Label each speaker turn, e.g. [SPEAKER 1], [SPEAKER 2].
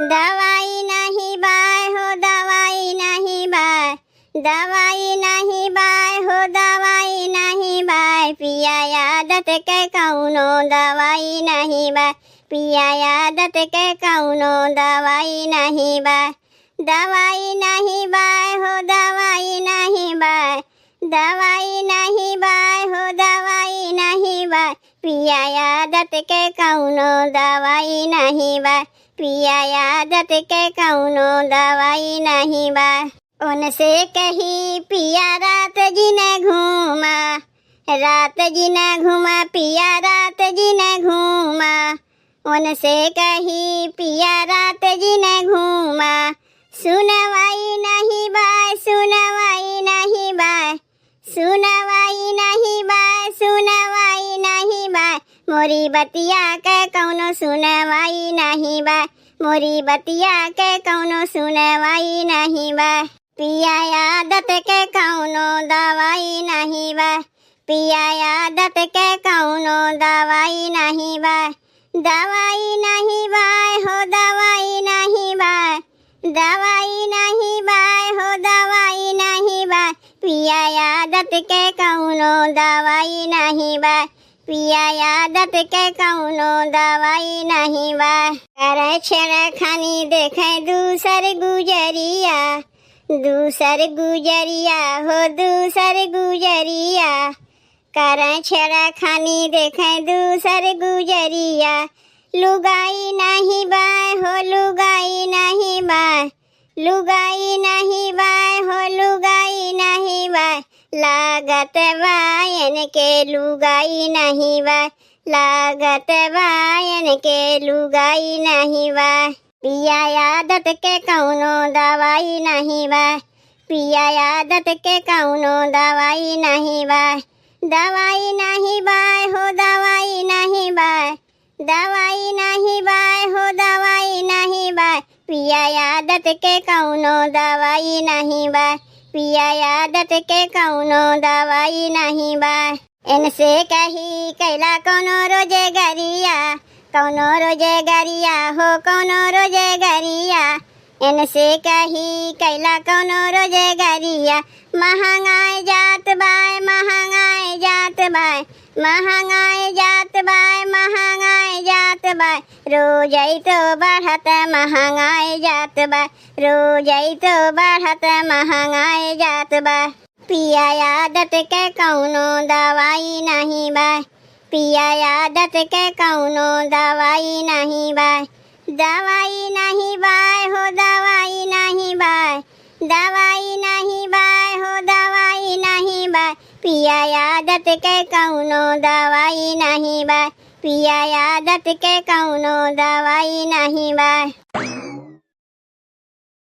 [SPEAKER 1] दवाई नहीं बाय हो दवाई नहीं बाय, दवाई नहीं बाय हो दवाई नहीं बाय, पिया आदत के कौनो दवाई नहीं बाय, पिया आदत के कौनो दवाई नहीं बाय। दवाई नहीं बाय हो दवाई नहीं बाय, दवाई नहीं बाय हो दवाई नहीं बाय, पिया आदत के कौनो दवाई नहीं बाय, पिया आदत के कौनो दवाई नहीं बाय। उनसे कही पिया रात जिने घूमा, रात जिने घूमा पिया रात जिने घूमा, उनसे कही पिया रात जिने घूमा, सुनवाई नहीं बाय सुनवाई नहीं बाय, सुनवाई नहीं बाय सुनवाई नहीं बाय, मोरी बतिया के कौनो सुनवाई नहीं बाय, मोरी बतिया के कौनो सुनवाई नहीं बाय। पिया आदत के कौनो दवाई नहीं बाय, पिया आदत के कौनो दवाई नहीं बाय, दवाई नहीं बाय हो दवाई नहीं बाय, दवाई नहीं बाय हो दवाई नहीं बाय, पिया आदत के कौनो दवाई नहीं बाय, पिया आदत के कौनो दवाई नहीं बाय। करे छेड़खानी देखे दूसर गुजरिया, दूसर गुजरिया हो दूसर गुजरिया, करे छेड़खानी देखे दूसर गुजरिया, लुगाई नहीं बाय हो लुगाई नहीं बाय, लुगाई नहीं बाय हो लुगाई नहीं बाय, लागत बायन के लुगाई नहीं बाय, लागत बायन के लुगाई नहीं बाय। पिया आदत के कौनो दवाई नहीं बाय, पिया आदत के कौनो दवाई नहीं बाय, दवाई नहीं बाय हो दवाई नहीं बाय, दवाई नहीं बाय हो दवाई नहीं बाय, पिया आदत के कौनो दवाई नहीं बाय, पिया आदत के कौनो दवाई नहीं बाय। इनसे कही कैला कोनो रोजे गरिया, कौनो रोजे गरिया हो कौनो रोजे गरिया, इनसे कही कैला कौनो रोजे गरिया, महंगाई जात बाय महंगाई जात बाय, महंगाई जात बाय महंगाई जात बाय, रोजई तो बढ़त महंगाई जात बाय, रोजई तो बढ़त महंगाई जात बाय। पिया आदत के कौनो दवाई नहीं बाय, पिया आदत के कौनो दवाई नहीं बाय, दवाई नहीं बाय हो दवाई नहीं बाय, दवाई नहीं बाय हो दवाई नहीं बाय, पिया आदत के कौनो दवाई नहीं बाय, पिया आदत के कौनो दवाई नहीं बाय।